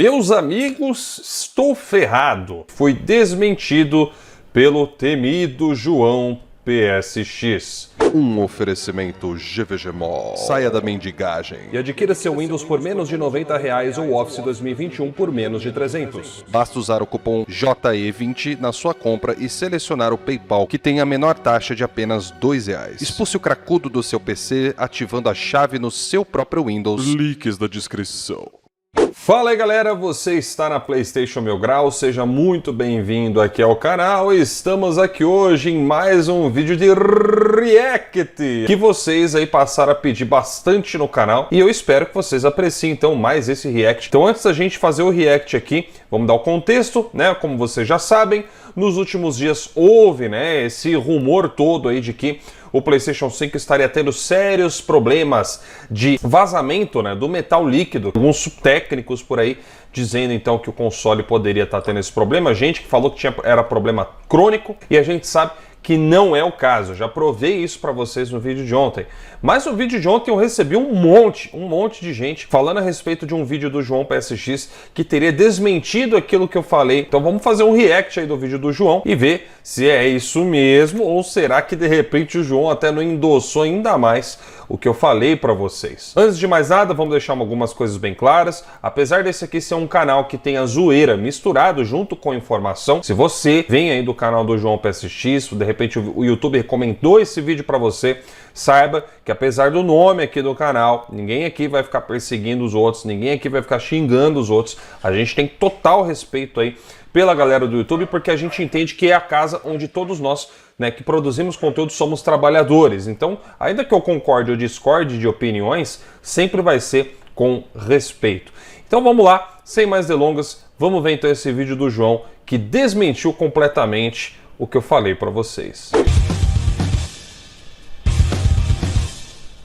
Meus amigos, estou ferrado. Fui desmentido pelo temido João PSX. Um oferecimento GVG Mall. Saia da mendigagem. E adquira seu Windows por menos de R$90 ou Office 2021 por menos de 300. Basta usar o cupom JE20 na sua compra e selecionar o PayPal, que tem a menor taxa de apenas R$2. Expulse o cracudo do seu PC ativando a chave no seu próprio Windows. Links na descrição. Fala aí galera, você está na PlayStation Mil Grau, seja muito bem-vindo aqui ao canal. Estamos aqui hoje em mais um vídeo de React, que vocês aí passaram a pedir bastante no canal e eu espero que vocês apreciem então mais esse React. Então antes da gente fazer o React aqui, vamos dar o contexto, né? Como vocês já sabem, nos últimos dias houve, né, esse rumor todo aí de que o PlayStation 5 estaria tendo sérios problemas de vazamento, né, do metal líquido. Alguns técnicos por aí dizendo então que o console poderia estar tendo esse problema. Gente que falou que era problema crônico e a gente sabe que não é o caso. Já provei isso para vocês no vídeo de ontem. Mas no vídeo de ontem eu recebi um monte de gente falando a respeito de um vídeo do João PSX que teria desmentido aquilo que eu falei. Então vamos fazer um react aí do vídeo do João e ver se é isso mesmo ou será que de repente o João até não endossou ainda mais o que eu falei para vocês. Antes de mais nada, vamos deixar algumas coisas bem claras. Apesar desse aqui ser um canal que tem a zoeira misturado junto com informação, se você vem aí do canal do João PSX, de repente o YouTube recomendou esse vídeo para você, saiba que apesar do nome aqui do canal, ninguém aqui vai ficar perseguindo os outros, ninguém aqui vai ficar xingando os outros. A gente tem total respeito aí pela galera do YouTube, porque a gente entende que é a casa onde todos nós, né, que produzimos conteúdo somos trabalhadores. Então, ainda que eu concorde ou discorde de opiniões, sempre vai ser com respeito. Então vamos lá, sem mais delongas, vamos ver então esse vídeo do João que desmentiu completamente o que eu falei para vocês.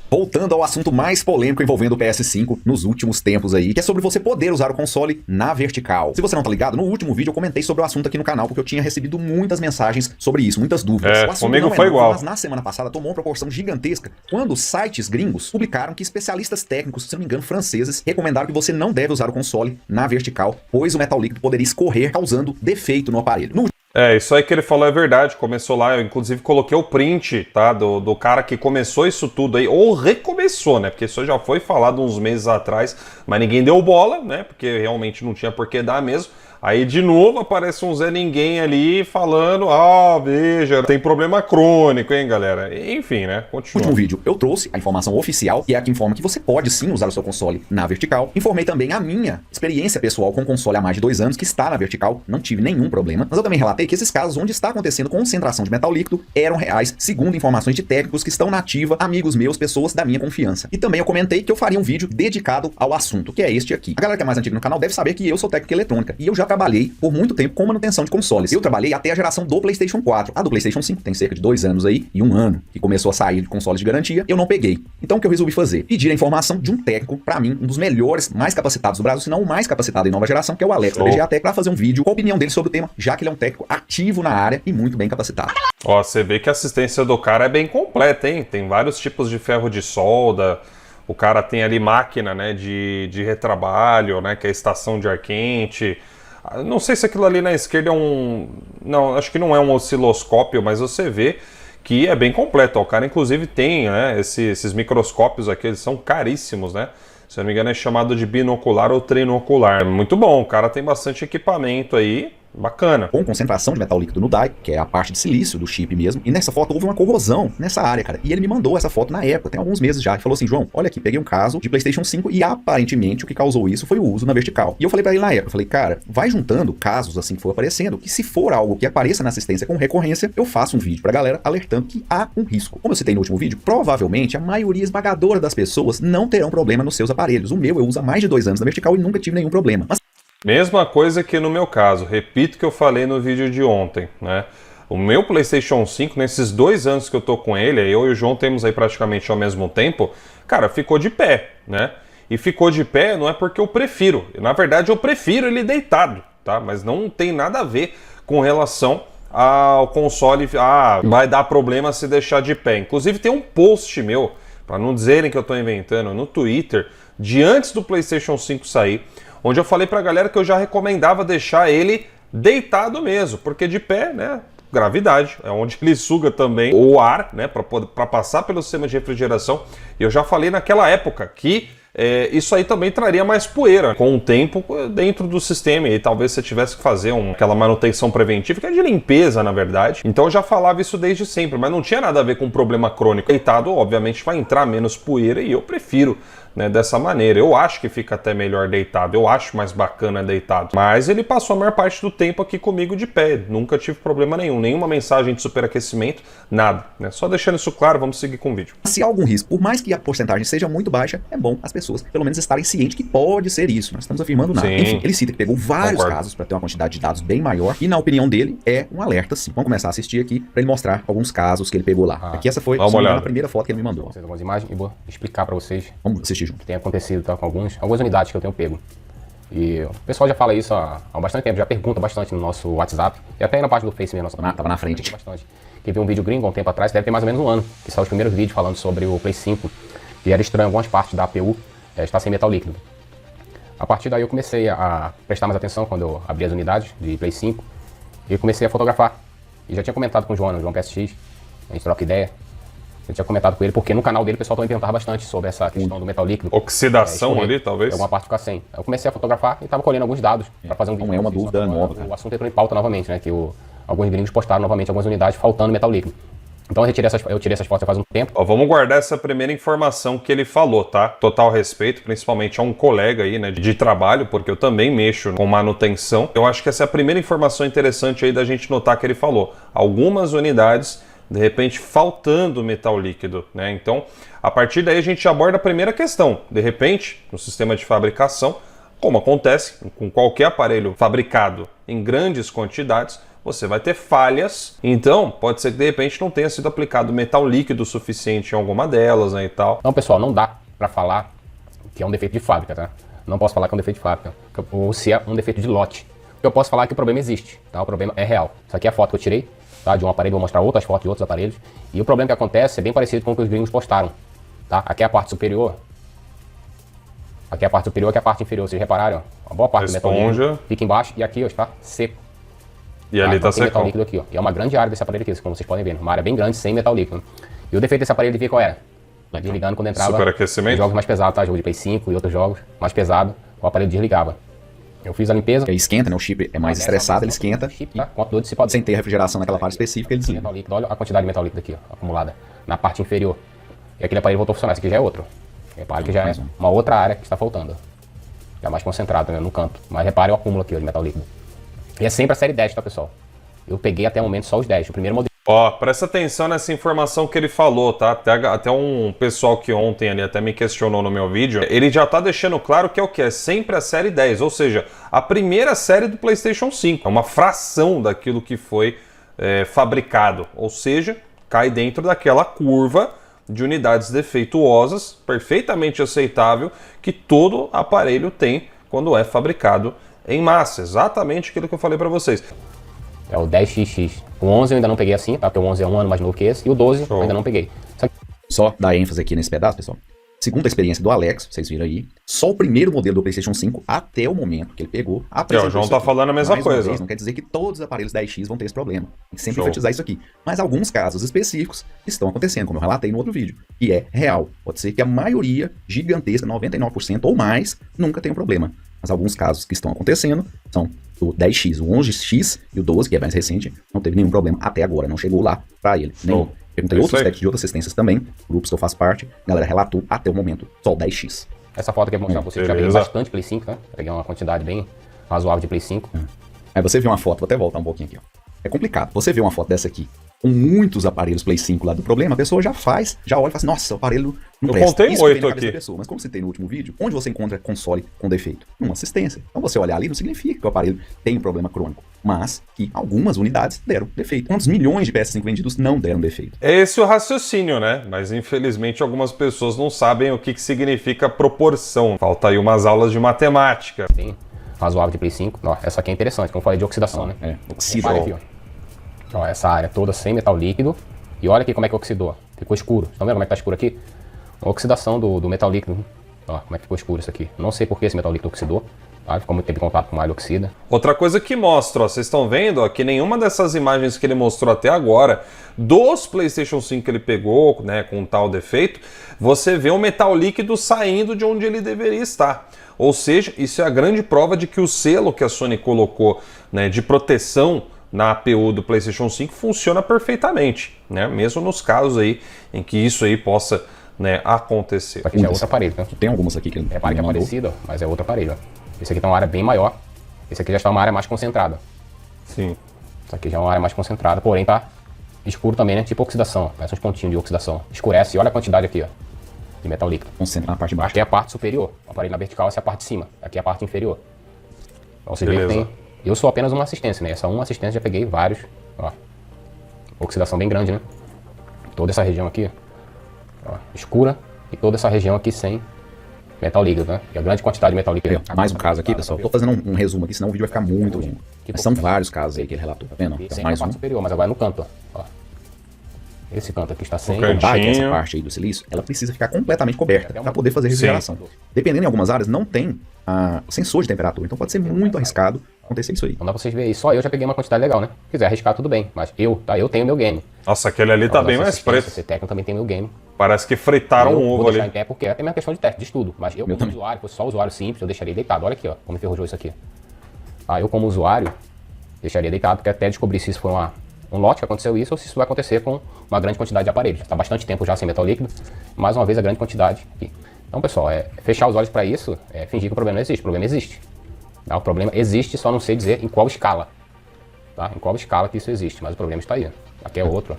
Voltando ao assunto mais polêmico envolvendo o PS5 nos últimos tempos aí, que é sobre você poder usar o console na vertical. Se você não tá ligado, no último vídeo eu comentei sobre o assunto aqui no canal, porque eu tinha recebido muitas mensagens sobre isso, muitas dúvidas. O assunto comigo não foi novo, igual. mas na semana passada tomou uma proporção gigantesca, quando sites gringos publicaram que especialistas técnicos, se não me engano franceses, recomendaram que você não deve usar o console na vertical, pois o metal líquido poderia escorrer, causando defeito no aparelho. Isso aí que ele falou é verdade, começou lá, eu inclusive coloquei o print, tá, do cara que começou isso tudo aí, ou recomeçou, né, porque isso já foi falado uns meses atrás, mas ninguém deu bola, né, porque realmente não tinha por que dar mesmo. Aí de novo aparece um Zé Ninguém ali falando, veja, tem problema crônico, hein, galera. Enfim, né, continua. No último vídeo eu trouxe a informação oficial, que é a que informa que você pode sim usar o seu console na vertical. Informei também a minha experiência pessoal com o console há mais de 2 anos, que está na vertical, não tive nenhum problema. Mas eu também relatei que esses casos onde está acontecendo concentração de metal líquido eram reais, segundo informações de técnicos que estão na ativa, amigos meus, pessoas da minha confiança. E também eu comentei que eu faria um vídeo dedicado ao assunto, que é este aqui. A galera que é mais antiga no canal deve saber que eu sou técnico em eletrônica, e eu já trabalhei por muito tempo com manutenção de consoles. Eu trabalhei até a geração do PlayStation 4. A do PlayStation 5 tem cerca de 2 anos aí, e 1 ano, que começou a sair de consoles de garantia, eu não peguei. Então o que eu resolvi fazer? Pedir a informação de um técnico, pra mim, um dos melhores, mais capacitados do Brasil, se não o mais capacitado em nova geração, que é o Alex, da BGA Tech, pra fazer um vídeo com a opinião dele sobre o tema, já que ele é um técnico ativo na área e muito bem capacitado. Ó, você vê que a assistência do cara é bem completa, hein? Tem vários tipos de ferro de solda, o cara tem ali máquina, né, de retrabalho, né, que é a estação de ar quente. Não sei se aquilo ali na esquerda é um... Não, acho que não é um osciloscópio, mas você vê que é bem completo. O cara, inclusive, tem, né, esses microscópios aqui, eles são caríssimos, né? Se eu não me engano, é chamado de binocular ou trinocular. É muito bom, o cara tem bastante equipamento aí. Bacana. Com concentração de metal líquido no die, que é a parte de silício do chip mesmo, e nessa foto houve uma corrosão nessa área, cara. E ele me mandou essa foto na época, tem alguns meses já, e falou assim, João, olha aqui, peguei um caso de PlayStation 5 e aparentemente o que causou isso foi o uso na vertical. E eu falei pra ele na época, falei, cara, vai juntando casos assim que for aparecendo, que se for algo que apareça na assistência com recorrência, eu faço um vídeo pra galera alertando que há um risco. Como eu citei no último vídeo, provavelmente a maioria esmagadora das pessoas não terão problema nos seus aparelhos. O meu eu uso há mais de 2 anos na vertical e nunca tive nenhum problema. Mas mesma coisa que no meu caso, repito que eu falei no vídeo de ontem, né? O meu PlayStation 5, nesses 2 anos que eu tô com ele, eu e o João temos aí praticamente ao mesmo tempo, cara, ficou de pé, né? E ficou de pé não é porque eu prefiro, na verdade eu prefiro ele deitado, tá? Mas não tem nada a ver com relação ao console, vai dar problema se deixar de pé. Inclusive tem um post meu, para não dizerem que eu tô inventando, no Twitter, de antes do PlayStation 5 sair, onde eu falei pra galera que eu já recomendava deixar ele deitado mesmo, porque de pé, né, gravidade, é onde ele suga também o ar, né, para passar pelo sistema de refrigeração. E eu já falei naquela época que isso aí também traria mais poeira com o tempo dentro do sistema, e talvez você tivesse que fazer aquela manutenção preventiva, que é de limpeza, na verdade. Então eu já falava isso desde sempre, mas não tinha nada a ver com um problema crônico. Deitado, obviamente, vai entrar menos poeira e eu prefiro, né, dessa maneira. Eu acho que fica até melhor deitado, eu acho mais bacana deitado. Mas ele passou a maior parte do tempo aqui comigo de pé, nunca tive problema nenhum, nenhuma mensagem de superaquecimento, nada, né? Só deixando isso claro, vamos seguir com o vídeo. Se há algum risco, por mais que a porcentagem seja muito baixa, é bom as pessoas pelo menos estarem cientes que pode ser isso. Nós estamos afirmando nada. Sim. Enfim, ele cita que pegou vários Concordo. casos para ter uma quantidade de dados bem maior e, na opinião dele, é um alerta sim. Vamos começar a assistir aqui para ele mostrar alguns casos que ele pegou lá. Aqui essa foi a primeira foto que ele me mandou. Vocês algumas imagens e vou explicar para vocês Vamos assistir junto. o que tem acontecido, tá, com algumas unidades que eu tenho pego. E o pessoal já fala isso há bastante tempo, já pergunta bastante no nosso WhatsApp e até aí na página do Face mesmo. Tava na frente aqui. Bastante. Que viu um vídeo gringo há um tempo atrás, deve ter mais ou menos um ano, que saiu os primeiros vídeos falando sobre o Play 5. E era estranho algumas partes da APU estar sem metal líquido. A partir daí eu comecei a prestar mais atenção quando eu abri as unidades de Play 5 e comecei a fotografar. E já tinha comentado com o João PSX, a gente troca ideia. Eu tinha comentado com ele, porque no canal dele o pessoal também perguntava bastante sobre essa questão do metal líquido. Oxidação ali, talvez? Alguma parte ficar sem. Eu comecei a fotografar e estava colhendo alguns dados para fazer um vídeo. Não é uma dúvida nova. O assunto entrou em pauta novamente, né? Que alguns gringos postaram novamente algumas unidades faltando metal líquido. Então eu tirei essas fotos faz um tempo. Ó, vamos guardar essa primeira informação que ele falou, tá? Total respeito, principalmente a um colega aí, né, de trabalho, porque eu também mexo com manutenção. Eu acho que essa é a primeira informação interessante aí da gente notar que ele falou. Algumas unidades, de repente, faltando metal líquido, né? Então, a partir daí a gente aborda a primeira questão. De repente, no sistema de fabricação, como acontece com qualquer aparelho fabricado em grandes quantidades, você vai ter falhas. Então, pode ser que de repente não tenha sido aplicado metal líquido suficiente em alguma delas, né, e tal. Então, pessoal, não dá para falar que é um defeito de fábrica, tá? Não posso falar que é um defeito de fábrica, ou se é um defeito de lote. Eu posso falar que o problema existe, tá? O problema é real. Isso aqui é a foto que eu tirei, tá? De um aparelho, vou mostrar outras fotos de outros aparelhos. E o problema que acontece é bem parecido com o que os gringos postaram, tá? Aqui é a parte superior. Aqui é a parte superior, aqui é a parte inferior. Vocês repararam? A boa parte do metal líquido fica embaixo e aqui, ó, está seco. E ali tá tem metal secão. líquido aqui, ó. E é uma grande área desse aparelho aqui, como vocês podem ver. Uma área bem grande, sem metal líquido. E o defeito desse aparelho aqui qual era? Desligando quando entrava Superaquecimento? jogos mais pesados, tá? Jogo de Play 5 e outros jogos mais pesados, o aparelho desligava. Eu fiz a limpeza. Que aí esquenta, né? O chip é mais estressado, ele esquenta. Chip, tá? Controle dissipador. Sem ter refrigeração naquela parte específica, ele desliga. Metal líquido. Olha a quantidade de metal líquido aqui, ó, acumulada na parte inferior. E aquele aparelho voltou a funcionar. Esse aqui já é outro. Repare que já é uma outra área que está faltando. Já mais concentrado, né, no canto. Mas repare o acúmulo aqui, ó, de metal líquido. E é sempre a série 10, tá, pessoal? Eu peguei até o momento só os 10, o primeiro modelo. Ó, presta atenção nessa informação que ele falou, tá? Até um pessoal que ontem ali até me questionou no meu vídeo, ele já tá deixando claro que é o que? É sempre a série 10, ou seja, a primeira série do PlayStation 5. É uma fração daquilo que foi fabricado, ou seja, cai dentro daquela curva de unidades defeituosas, perfeitamente aceitável, que todo aparelho tem quando é fabricado em massa. Exatamente aquilo que eu falei para vocês. É o 10XX. O 11 eu ainda não peguei assim, tá? Porque o 11 é um ano mais novo que esse. E o 12 eu ainda não peguei. Só dar ênfase aqui nesse pedaço, pessoal. Segundo a experiência do Alex, vocês viram aí, só o primeiro modelo do PlayStation 5, até o momento que ele pegou, apresentou O João isso tá aqui. falando a mesma Mais uma coisa. vez, não quer dizer que todos os aparelhos 10X vão ter esse problema. Tem que sempre Show. enfatizar isso aqui. Mas alguns casos específicos estão acontecendo, como eu relatei no outro vídeo. E é real. Pode ser que a maioria, gigantesca, 99% ou mais, nunca tenha um problema. Mas alguns casos que estão acontecendo são o 10X, o 11X e o 12, que é mais recente, não teve nenhum problema até agora, não chegou lá pra ele. Nem perguntei outros techs de outras assistências também, grupos que eu faço parte, a galera relatou até o momento só o 10X. Essa foto aqui eu vou mostrar pra vocês, já peguei bastante Play 5, né? Peguei uma quantidade bem razoável de Play 5. Aí você vê uma foto, vou até voltar um pouquinho aqui, ó. É complicado. Você vê uma foto dessa aqui, com muitos aparelhos Play 5 lá do problema, a pessoa já olha e fala assim, nossa, o aparelho não presta. contei Isso que vem 8 na cabeça aqui. da pessoa. Mas como citei no último vídeo, onde você encontra console com defeito? Numa assistência. Então você olhar ali não significa que o aparelho tem um problema crônico, mas que algumas unidades deram defeito. Quantos milhões de PS5 vendidos não deram defeito? É esse o raciocínio, né? Mas infelizmente algumas pessoas não sabem o que significa proporção. Falta aí umas aulas de matemática. Bem razoável de Play 5. Ó, essa aqui é interessante, como eu falei de oxidação, né? Repare aqui, ó. Ó, essa área toda sem metal líquido. E olha aqui como é que oxidou. Ficou escuro. Estão vendo como é que tá escuro aqui? A oxidação do metal líquido. Ó, como é que ficou escuro isso aqui. Não sei por que esse metal líquido oxidou. tá? Ficou muito tempo em contato com malha, oxida. Outra coisa que mostra, ó, vocês estão vendo ó, que nenhuma dessas imagens que ele mostrou até agora, dos PlayStation 5 que ele pegou, né, com tal defeito, você vê o metal líquido saindo de onde ele deveria estar. Ou seja, isso é a grande prova de que o selo que a Sony colocou, né, de proteção na APU do PlayStation 5 funciona perfeitamente, né? Mesmo nos casos aí em que isso aí possa, né, acontecer. Aqui já é outro aparelho, né? Tem algumas aqui que ele Repare que é mandou. parecido, ó, mas é outro aparelho. Ó. Esse aqui tá uma área bem maior, esse aqui já está uma área mais concentrada. Sim. Isso aqui já é uma área mais concentrada, porém tá escuro também, né? Tipo oxidação, parece uns pontinhos de oxidação. Escurece, e olha a quantidade aqui, ó, de metal líquido. Concentra na parte de baixo. Aqui é a parte superior, o aparelho na vertical, essa é a parte de cima, aqui é a parte inferior. Então você vê que Beleza. tem... Eu sou apenas uma assistência, né? Essa uma assistência já peguei vários, ó. Oxidação bem grande, né? Toda essa região aqui, ó, escura, e toda essa região aqui sem metal líquido, né? E a grande quantidade de metal líquido. Mais um caso aqui, pessoal. Tô fazendo um resumo aqui, senão o vídeo vai ficar muito longo. Mas são vários casos aí que ele relatou, tá vendo? E Então, sem mais a um. parte superior, mas agora no canto, ó. Esse canto aqui está sem. Ok. Tá, que essa Cantinho. parte aí do silício, ela precisa ficar completamente coberta para poder fazer refrigeração. Dependendo em algumas áreas, não tem sensor de temperatura, então pode ser muito arriscado acontecer isso aí. Não dá pra vocês verem aí. Só eu já peguei uma quantidade legal, né? Se quiser arriscar, tudo bem. Mas eu tenho meu game. Nossa, aquele ali tá Então, bem essa mais assistência, preto. Esse técnico também tem meu game. Parece que fritaram Eu um vou ovo deixar ali. em pé porque é uma questão de teste, de estudo. Mas eu, como usuário, fosse só usuário simples, eu deixaria deitado. Olha aqui, ó, como enferrujou isso aqui. Eu, como usuário, deixaria deitado, porque até descobrir se isso foi um lote que aconteceu isso ou se isso vai acontecer com uma grande quantidade de aparelhos. Está bastante tempo já sem metal líquido. Mais uma vez, a grande quantidade aqui. Então, pessoal, fechar os olhos para isso é fingir que o problema não existe. O problema existe. Tá? O problema existe, só não sei dizer em qual escala. Tá? Em qual escala que isso existe, mas o problema está aí. Aqui é outro.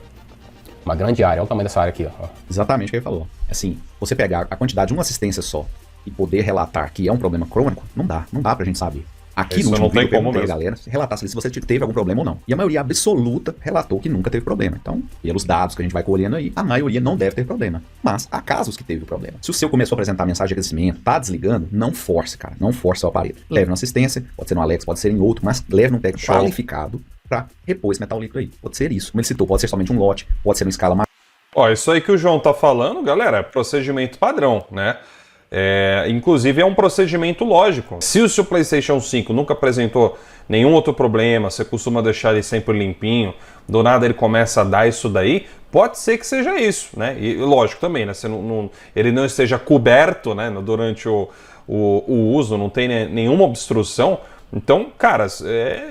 Uma grande área, olha o tamanho dessa área aqui. Ó. Exatamente o que ele falou. Assim, você pegar a quantidade de uma assistência só e poder relatar que é um problema crônico, não dá pra gente saber. Aqui Isso no não último tem vídeo eu como perguntei a mesmo. galera se relatasse se você teve algum problema ou não. E a maioria absoluta relatou que nunca teve problema. Então, pelos dados que a gente vai colhendo aí, a maioria não deve ter problema. Mas há casos que teve o problema. Se o seu começou a apresentar mensagem de aquecimento, tá desligando, não force, cara. Não force o aparelho. Leve na assistência, pode ser no Alex, pode ser em outro, mas leve num técnico Show. qualificado pra repor esse metal líquido aí. Pode ser isso. Como ele citou, pode ser somente um lote, pode ser uma escala maior. Ó, isso aí que o João tá falando, galera, é procedimento padrão, né? Inclusive é um procedimento lógico. Se o seu PlayStation 5 nunca apresentou nenhum outro problema, você costuma deixar ele sempre limpinho, do nada ele começa a dar isso daí, pode ser que seja isso, né? E lógico também, né? Ele não esteja coberto, né, durante o uso, não tem nenhuma obstrução. Então, cara,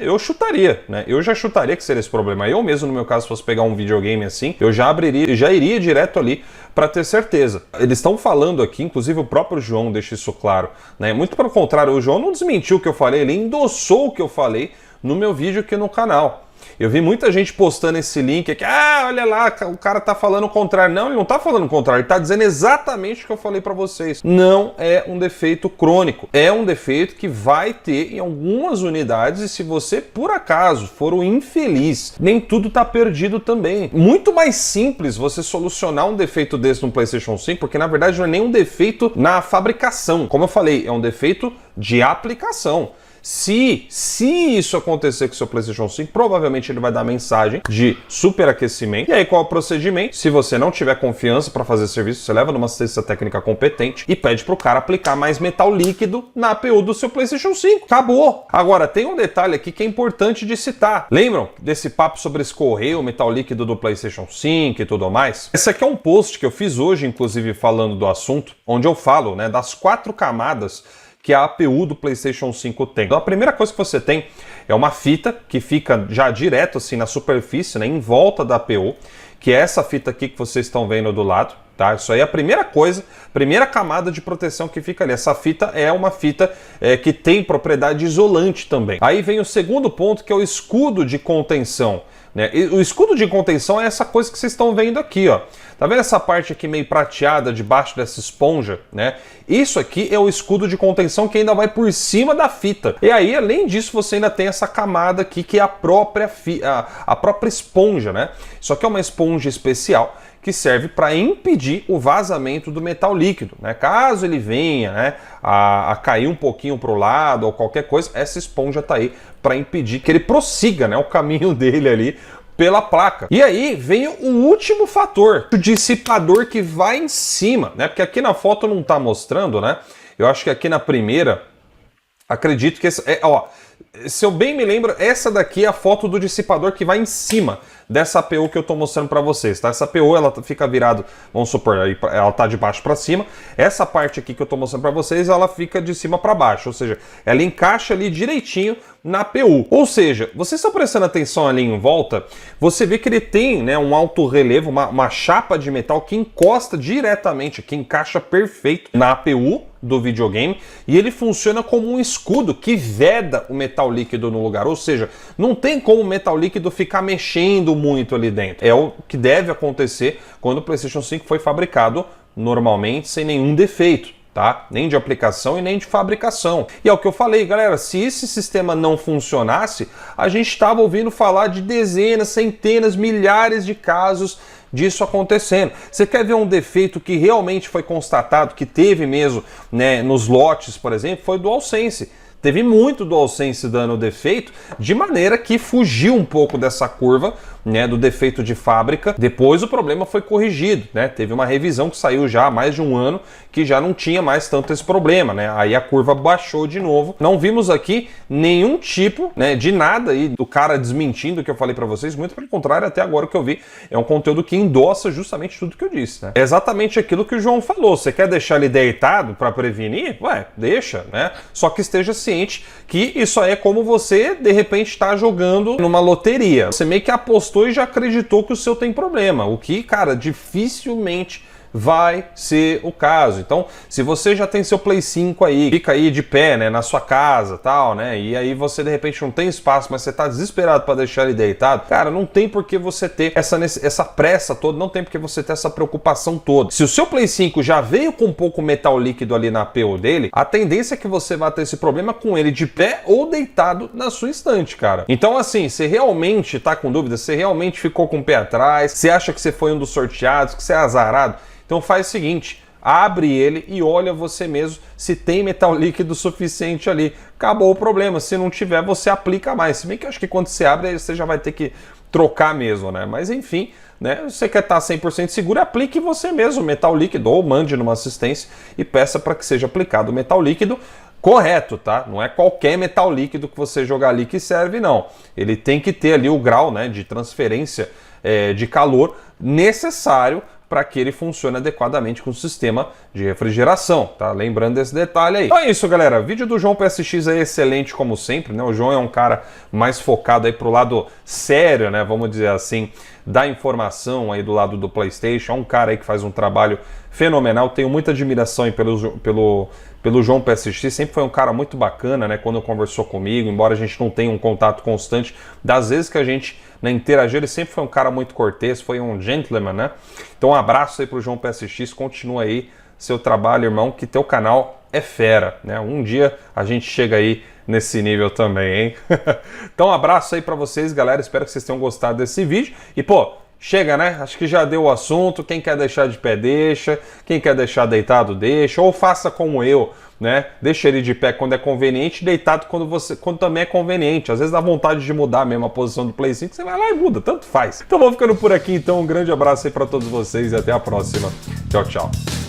eu chutaria, né? Eu já chutaria que seria esse problema. Eu mesmo, no meu caso, se fosse pegar um videogame assim, eu já abriria e já iria direto ali para ter certeza. Eles estão falando aqui, inclusive o próprio João deixa isso claro, né? Muito pelo contrário, o João não desmentiu o que eu falei, ele endossou o que eu falei no meu vídeo aqui no canal. Eu vi muita gente postando esse link aqui, olha lá, o cara tá falando o contrário. Não, ele não tá falando o contrário, ele tá dizendo exatamente o que eu falei pra vocês. Não é um defeito crônico, é um defeito que vai ter em algumas unidades e se você, por acaso, for um infeliz, nem tudo tá perdido também. Muito mais simples você solucionar um defeito desse no PlayStation 5, porque na verdade não é nem um defeito na fabricação. Como eu falei, é um defeito de aplicação. Se isso acontecer com o seu PlayStation 5, provavelmente ele vai dar mensagem de superaquecimento. E aí qual é o procedimento? Se você não tiver confiança para fazer serviço, você leva numa assistência técnica competente e pede pro cara aplicar mais metal líquido na APU do seu PlayStation 5. Acabou! Agora, tem um detalhe aqui que é importante de citar. Lembram desse papo sobre escorrer o metal líquido do PlayStation 5 e tudo mais? Esse aqui é um post que eu fiz hoje, inclusive falando do assunto, onde eu falo, né, das 4 camadas que a APU do PlayStation 5 tem. Então a primeira coisa que você tem é uma fita que fica já direto assim na superfície, né, em volta da APU, que é essa fita aqui que vocês estão vendo do lado, tá? Isso aí é a primeira coisa, primeira camada de proteção que fica ali. Essa fita é uma fita que tem propriedade isolante também. Aí vem o segundo ponto, que é o escudo de contenção, né? E o escudo de contenção é essa coisa que vocês estão vendo aqui, ó. Tá vendo essa parte aqui meio prateada debaixo dessa esponja, né? Isso aqui é o escudo de contenção que ainda vai por cima da fita. E aí, além disso, você ainda tem essa camada aqui que é a própria esponja, né? Isso aqui é uma esponja especial que serve para impedir o vazamento do metal líquido, né? Caso ele venha, né, a cair um pouquinho para o lado ou qualquer coisa, essa esponja tá aí para impedir que ele prossiga, né, o caminho dele ali pela placa. E aí vem o último fator, o dissipador que vai em cima, né? Porque aqui na foto não tá mostrando, né? Eu acho que aqui na primeira Acredito que se eu bem me lembro, essa daqui é a foto do dissipador que vai em cima dessa APU que eu estou mostrando para vocês, tá? Essa APU, ela fica virada, vamos supor, ela tá de baixo para cima. Essa parte aqui que eu estou mostrando para vocês, ela fica de cima para baixo, ou seja, ela encaixa ali direitinho na APU. Ou seja, vocês estão prestando atenção ali em volta, você vê que ele tem, né, um alto relevo, uma chapa de metal que encosta diretamente, que encaixa perfeito na APU do videogame, e ele funciona como um escudo que veda o metal líquido no lugar, ou seja, não tem como o metal líquido ficar mexendo muito ali dentro. É o que deve acontecer quando o PlayStation 5 foi fabricado normalmente sem nenhum defeito, tá? Nem de aplicação e nem de fabricação. E é o que eu falei, galera, se esse sistema não funcionasse, a gente estava ouvindo falar de dezenas, centenas, milhares de casos disso acontecendo. Você quer ver um defeito que realmente foi constatado, que teve mesmo, né, nos lotes, por exemplo, foi o DualSense. Teve muito DualSense dando defeito, de maneira que fugiu um pouco dessa curva, né, do defeito de fábrica. Depois o problema foi corrigido, né? Teve uma revisão que saiu já há mais de um ano, que já não tinha mais tanto esse problema, né? Aí a curva baixou de novo. Não vimos aqui nenhum tipo, né, de nada aí do cara desmentindo o que eu falei para vocês, muito pelo contrário, até agora o que eu vi é um conteúdo que endossa justamente tudo que eu disse, né? É exatamente aquilo que o João falou. Você quer deixar ele deitado para prevenir? Ué, deixa, né? Só que esteja ciente que isso aí é como você, de repente, está jogando numa loteria. Você meio que apostou e já acreditou que o seu tem problema, o que, cara, dificilmente vai ser o caso. Então, se você já tem seu Play 5 aí, fica aí de pé, né, na sua casa, tal, né, e aí você de repente não tem espaço, mas você tá desesperado para deixar ele deitado, cara, não tem por que você ter essa pressa toda, não tem por que você ter essa preocupação toda. Se o seu Play 5 já veio com um pouco metal líquido ali na APU dele, a tendência é que você vai ter esse problema com ele de pé ou deitado na sua estante, cara. Então, assim, você realmente tá com dúvida, você realmente ficou com o pé atrás, você acha que você foi um dos sorteados, que você é azarado, então faz o seguinte, abre ele e olha você mesmo se tem metal líquido suficiente ali. Acabou o problema, se não tiver você aplica mais. Se bem que eu acho que quando você abre você já vai ter que trocar mesmo, né? Mas enfim, né? Você quer estar 100% seguro, aplique você mesmo o metal líquido ou mande numa assistência e peça para que seja aplicado o metal líquido correto, tá? Não é qualquer metal líquido que você jogar ali que serve, não. Ele tem que ter ali o grau, né, de transferência de calor necessário para que ele funcione adequadamente com o sistema de refrigeração, tá? Lembrando desse detalhe aí. Então é isso, galera. O vídeo do João PSX é excelente como sempre, né? O João é um cara mais focado aí pro lado sério, né? Vamos dizer assim, da informação aí do lado do PlayStation. É um cara aí que faz um trabalho fenomenal. Tenho muita admiração aí pelo João PSX, sempre foi um cara muito bacana, né, quando conversou comigo, embora a gente não tenha um contato constante, das vezes que a gente, né, interagiu, ele sempre foi um cara muito cortês, foi um gentleman, né? Então um abraço aí pro João PSX, continua aí seu trabalho, irmão, que teu canal é fera, né? Um dia a gente chega aí nesse nível também, hein? Então um abraço aí pra vocês, galera, espero que vocês tenham gostado desse vídeo, e pô, chega, né? Acho que já deu o assunto. Quem quer deixar de pé, deixa. Quem quer deixar deitado, deixa. Ou faça como eu, né? Deixa ele de pé quando é conveniente, deitado quando também é conveniente. Às vezes dá vontade de mudar mesmo a posição do Play 5, você vai lá e muda, tanto faz. Então vou ficando por aqui, então. Um grande abraço aí pra todos vocês e até a próxima. Tchau, tchau.